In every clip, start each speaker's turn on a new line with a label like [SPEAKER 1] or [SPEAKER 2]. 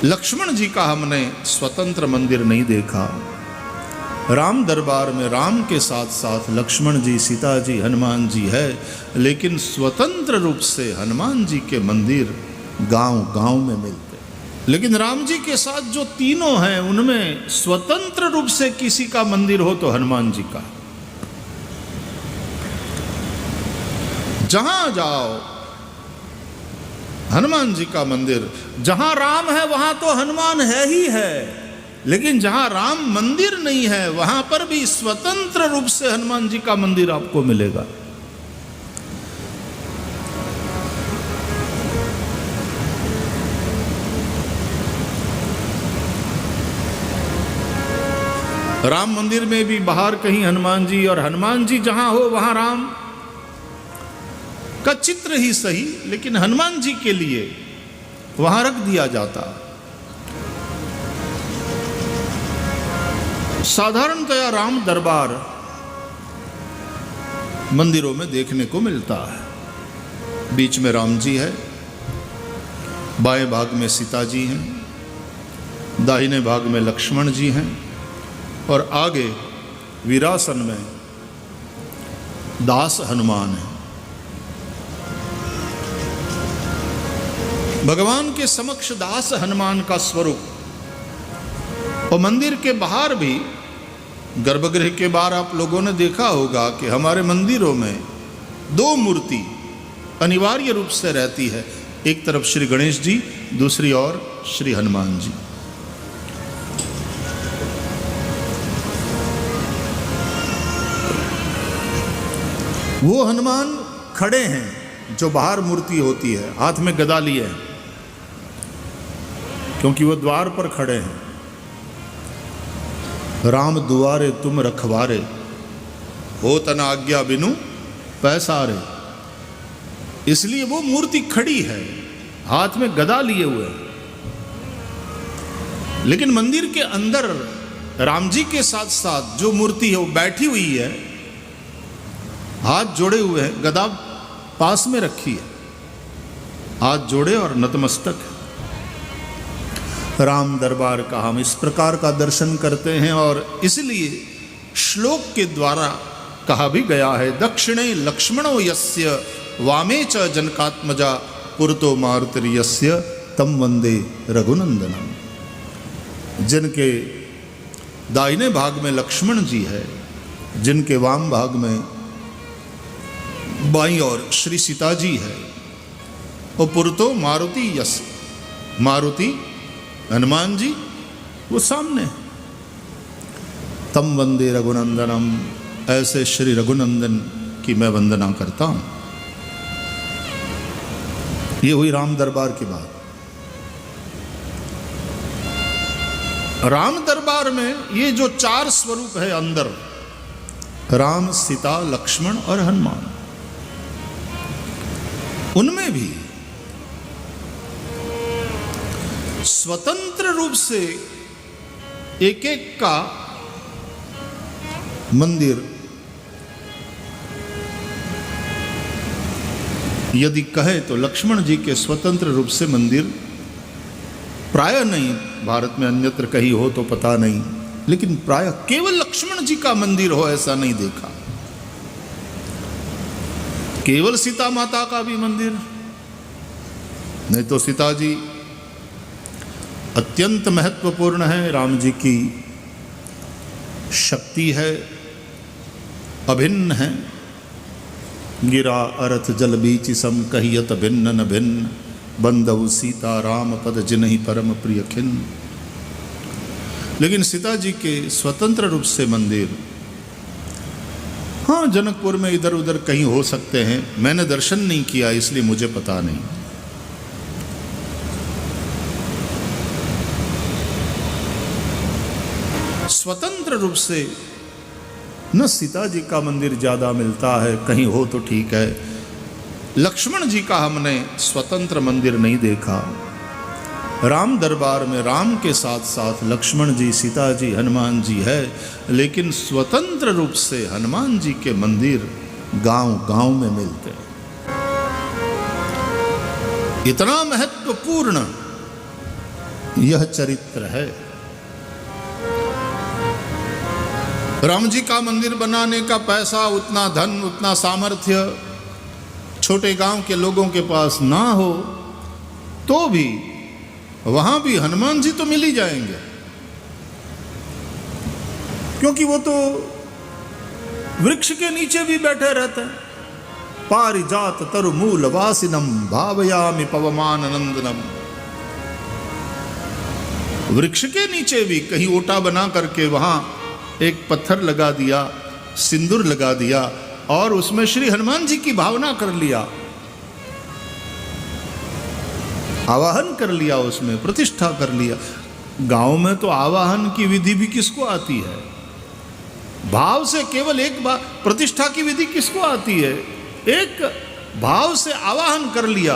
[SPEAKER 1] लक्ष्मण जी का हमने स्वतंत्र मंदिर नहीं देखा। राम दरबार में राम के साथ साथ लक्ष्मण जी, सीता जी, हनुमान जी है, लेकिन स्वतंत्र रूप से हनुमान जी के मंदिर गांव-गांव में मिलते। लेकिन राम जी के साथ जो तीनों हैं उनमें स्वतंत्र रूप से किसी का मंदिर हो तो हनुमान जी का। जहां जाओ हनुमान जी का मंदिर। जहां राम है वहां तो हनुमान है ही है, लेकिन जहां राम मंदिर नहीं है वहां पर भी स्वतंत्र रूप से हनुमान जी का मंदिर आपको मिलेगा। राम मंदिर में भी बाहर कहीं हनुमान जी, और हनुमान जी जहां हो वहां राम का चित्र ही सही, लेकिन हनुमान जी के लिए वहां रख दिया जाता। साधारणतया राम दरबार मंदिरों में देखने को मिलता है। बीच में राम जी है, बाएं भाग में सीता जी हैं, दाहिने भाग में लक्ष्मण जी हैं, और आगे वीरासन में दास हनुमान है। भगवान के समक्ष दास हनुमान का स्वरूप। और मंदिर के बाहर भी, गर्भगृह के बाहर आप लोगों ने देखा होगा कि हमारे मंदिरों में दो मूर्ति अनिवार्य रूप से रहती है। एक तरफ श्री गणेश जी, दूसरी ओर श्री हनुमान जी। वो हनुमान खड़े हैं जो बाहर मूर्ति होती है, हाथ में गदा लिए हैं, क्योंकि वो द्वार पर खड़े हैं। राम दुआरे तुम रखवारे, हो तना आज्ञा बिनु पैसारे। इसलिए वो मूर्ति खड़ी है, हाथ में गदा लिए हुए है। लेकिन मंदिर के अंदर राम जी के साथ साथ जो मूर्ति है वो बैठी हुई है, हाथ जोड़े हुए हैं, गदा पास में रखी है, हाथ जोड़े और नतमस्तक है। राम दरबार का हम इस प्रकार का दर्शन करते हैं, और इसलिए श्लोक के द्वारा कहा भी गया है, दक्षिणे लक्ष्मणो यस्य वामे च जनकात्मजा पुरतो मारुतिर्यस्य तम वंदे रघुनंदनम। जिनके दाहिने भाग में लक्ष्मण जी है, जिनके वाम भाग में बाईं ओर श्री सीता जी है, और पुरतो मारुति यस, मारुति हनुमान जी वो सामने। तम वंदे रघुनंदनम, ऐसे श्री रघुनंदन की मैं वंदना करता हूं। ये हुई राम दरबार की बात। राम दरबार में ये जो चार स्वरूप है अंदर, राम, सीता, लक्ष्मण और हनुमान, उनमें भी स्वतंत्र रूप से एक एक का मंदिर, यदि कहे तो लक्ष्मण जी के स्वतंत्र रूप से मंदिर प्राय नहीं, भारत में अन्यत्र कहीं हो तो पता नहीं, लेकिन प्राय केवल लक्ष्मण जी का मंदिर हो ऐसा नहीं देखा। केवल सीता माता का भी मंदिर नहीं, तो सीता जी अत्यंत महत्वपूर्ण है, राम जी की शक्ति है, अभिन्न है। गिरा अरथ जल बीच सम कहियत भिन्न न भिन्न, बंदऊ सीता राम पद जिन्हि परम प्रिय खिन्न। लेकिन सीता जी के स्वतंत्र रूप से मंदिर, हाँ, जनकपुर में इधर उधर कहीं हो सकते हैं, मैंने दर्शन नहीं किया इसलिए मुझे पता नहीं। स्वतंत्र रूप से न सीता जी का मंदिर ज्यादा मिलता है, कहीं हो तो ठीक है। लक्ष्मण जी का हमने स्वतंत्र मंदिर नहीं देखा। राम दरबार में राम के साथ साथ लक्ष्मण जी, सीता जी, हनुमान जी है, लेकिन स्वतंत्र रूप से हनुमान जी के मंदिर गांव-गांव में मिलते हैं। इतना महत्वपूर्ण यह चरित्र है। राम जी का मंदिर बनाने का पैसा, उतना धन, उतना सामर्थ्य छोटे गांव के लोगों के पास ना हो तो भी वहां भी हनुमान जी तो मिल ही जाएंगे, क्योंकि वो तो वृक्ष के नीचे भी बैठे रहते हैं। पारिजात तरुमूल वासिनम भावयामि पवमान नंदनम। वृक्ष के नीचे भी कहीं ओटा बना करके वहां एक पत्थर लगा दिया, सिंदूर लगा दिया और उसमें श्री हनुमान जी की भावना कर लिया, आवाहन कर लिया, उसमें प्रतिष्ठा कर लिया। गांव में तो आवाहन की विधि भी किसको आती है? भाव से केवल एक बार प्रतिष्ठा की विधि किसको आती है? एक भाव से आवाहन कर लिया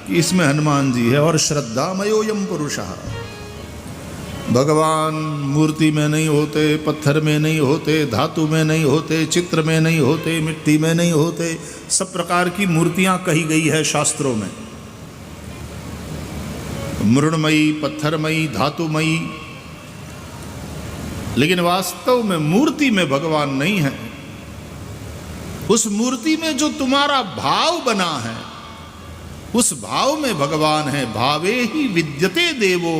[SPEAKER 1] कि इसमें हनुमान जी है। और श्रद्धामयोयम पुरुषः, भगवान मूर्ति में नहीं होते, पत्थर में नहीं होते, धातु में नहीं होते, चित्र में नहीं होते, मिट्टी में नहीं होते। सब प्रकार की मूर्तियां कही गई है शास्त्रों में, मृणमयी, पत्थरमयी, धातुमयी, लेकिन वास्तव में मूर्ति में भगवान नहीं है। उस मूर्ति में जो तुम्हारा भाव बना है, उस भाव में भगवान है। भावे ही विद्यते देवो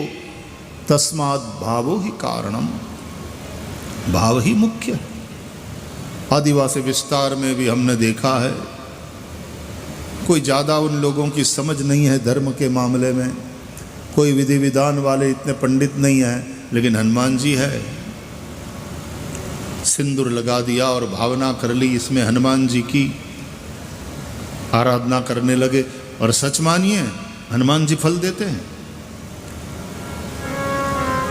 [SPEAKER 1] तस्मात् भावो ही कारणम। भाव ही मुख्य है। आदिवासी विस्तार में भी हमने देखा है, कोई ज्यादा उन लोगों की समझ नहीं है धर्म के मामले में, कोई विधि विधान वाले इतने पंडित नहीं है, लेकिन हनुमान जी है। सिंदूर लगा दिया और भावना कर ली, इसमें हनुमान जी की आराधना करने लगे। और सच मानिए, हनुमान जी फल देते हैं,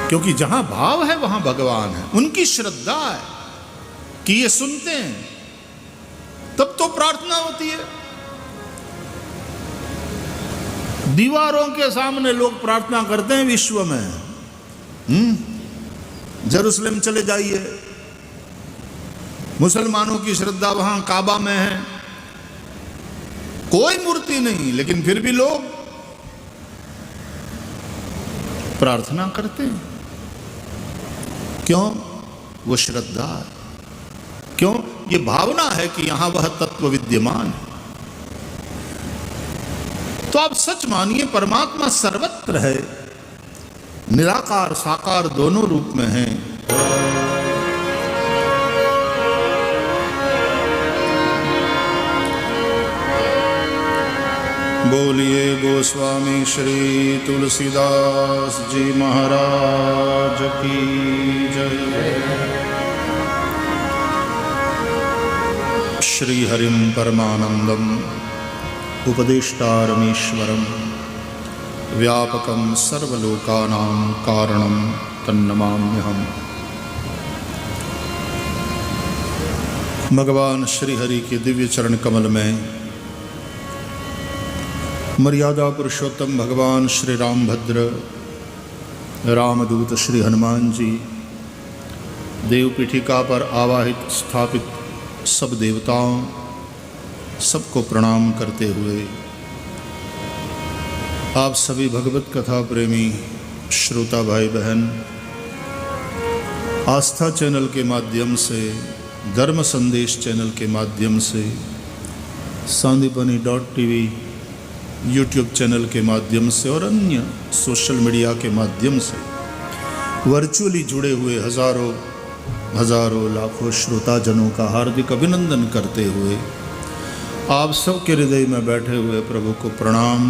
[SPEAKER 1] क्योंकि जहां भाव है वहां भगवान है। उनकी श्रद्धा है कि ये सुनते हैं, तब तो प्रार्थना होती है। दीवारों के सामने लोग प्रार्थना करते हैं विश्व में। जेरूसलम चले जाइए, मुसलमानों की श्रद्धा वहां काबा में है, कोई मूर्ति नहीं, लेकिन फिर भी लोग प्रार्थना करते हैं। क्यों? वो श्रद्धा है। क्यों? ये भावना है कि यहां वह तत्व विद्यमान है। तो आप सच मानिए, परमात्मा सर्वत्र है, निराकार साकार दोनों रूप में है। बोलिए गोस्वामी श्री तुलसीदास जी महाराज की जय। श्री हरिम परमानंदम उपदेष्टारमीश्वरम व्यापकं सर्वलोकानां कारणं तन्नमाम्यहम्। भगवान श्री हरि के दिव्य चरण कमल में मर्यादा पुरुषोत्तम भगवान श्री रामभद्र, रामदूत श्री हनुमान जी, देवपीठिका पर आवाहित स्थापित सब देवताओं, सबको प्रणाम करते हुए आप सभी भगवत कथा प्रेमी श्रोता भाई बहन आस्था चैनल के माध्यम से, धर्म संदेश चैनल के माध्यम से, सांदीपनि.tv यूट्यूब चैनल के माध्यम से और अन्य सोशल मीडिया के माध्यम से वर्चुअली जुड़े हुए हजारों लाखों श्रोताजनों का हार्दिक अभिनंदन करते हुए आप सबके हृदय में बैठे हुए प्रभु को प्रणाम।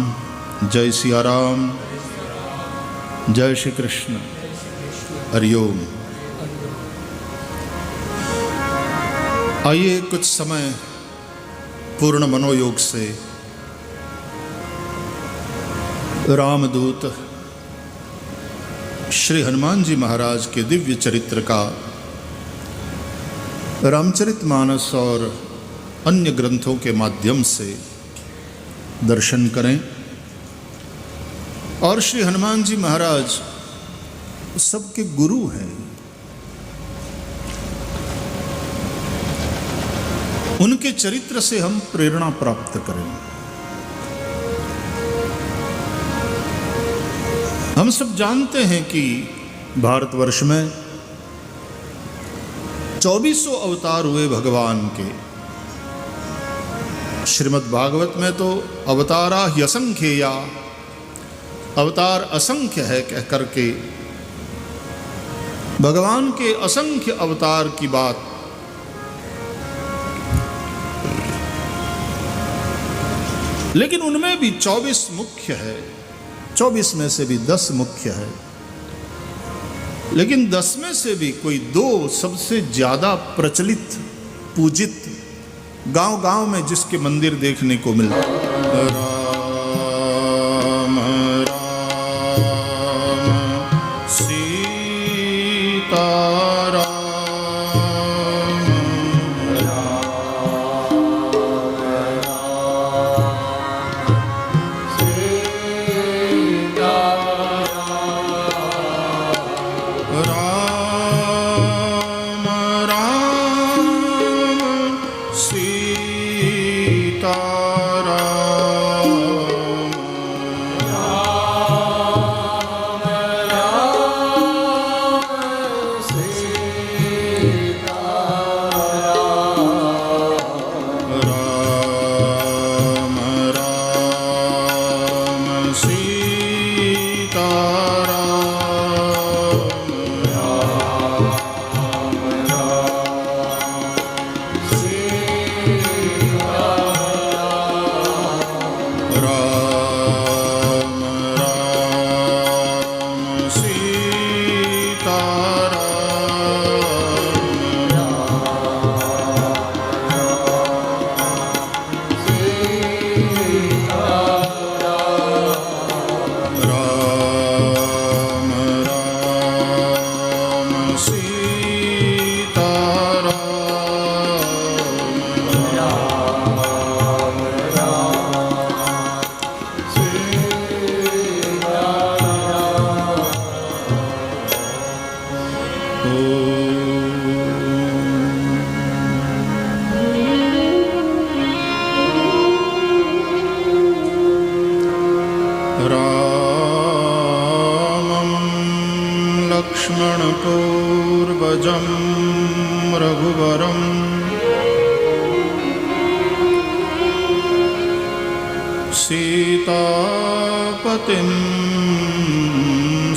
[SPEAKER 1] जय सिया राम, जय श्री कृष्ण, हरिओम। आइए कुछ समय पूर्ण मनोयोग से रामदूत श्री हनुमान जी महाराज के दिव्य चरित्र का रामचरितमानस और अन्य ग्रंथों के माध्यम से दर्शन करें। और श्री हनुमान जी महाराज सबके गुरु हैं, उनके चरित्र से हम प्रेरणा प्राप्त करें। हम सब जानते हैं कि भारतवर्ष में 2400 अवतार हुए भगवान के। श्रीमद् भागवत में तो अवतारा ह्यसंख्येया, अवतार असंख्य है कह करके भगवान के असंख्य अवतार की बात लेकिन उनमें भी 24 मुख्य है, 24 में से भी 10 मुख्य है, लेकिन 10 में से भी कोई 2 सबसे ज्यादा प्रचलित पूजित गांव-गांव में जिसके मंदिर देखने को मिलते हैं। राम राम सीता लक्ष्मणपूर्वजं रघुवरं सीतापतिं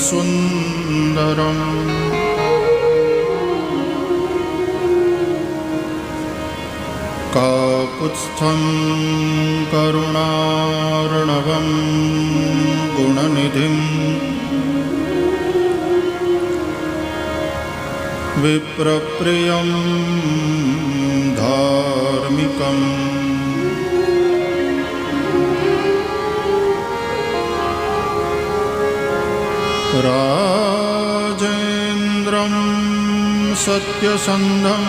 [SPEAKER 1] सुन्दरम् काकुत्स्थं करुणार्णवं गुणनिधिं विप्रप्रियं धार्मिकम् राजेन्द्रं सत्यसन्धं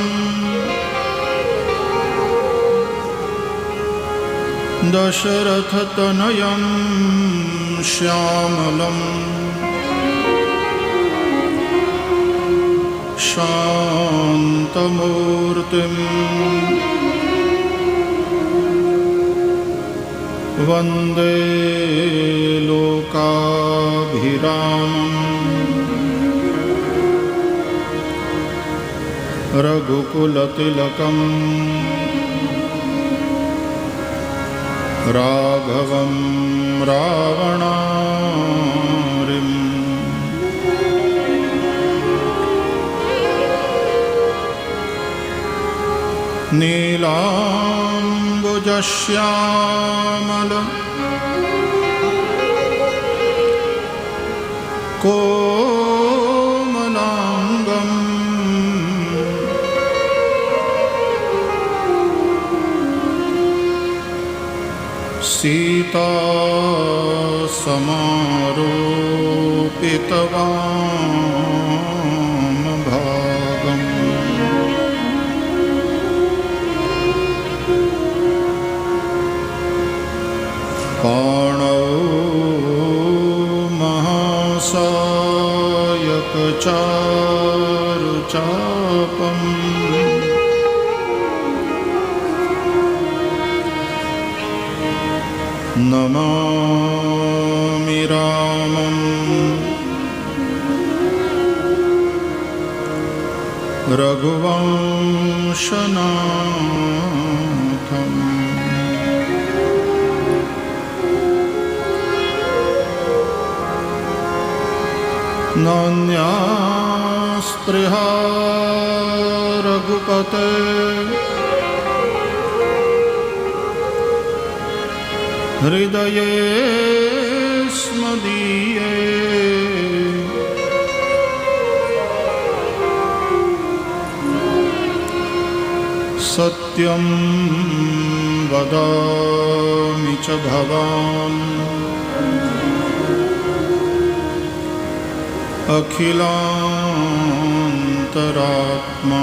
[SPEAKER 1] दशरथतनयं श्यामलं शान्तमूर्तिं वन्दे लोकाभिरामम् रघुकुलतिलकं राघवं रावणारिं नीलाम्बुजश्यामल कोमलाङ्गम् सीता समारोपितवामभागम् पाणौ महासायकचारुचापम् नमामि रामं रघुवंशनाथम् नान्यास्पृहा रघुपते हृदये स्मदीये सत्यं वदामि च भवान् अखिलान्तरात्मा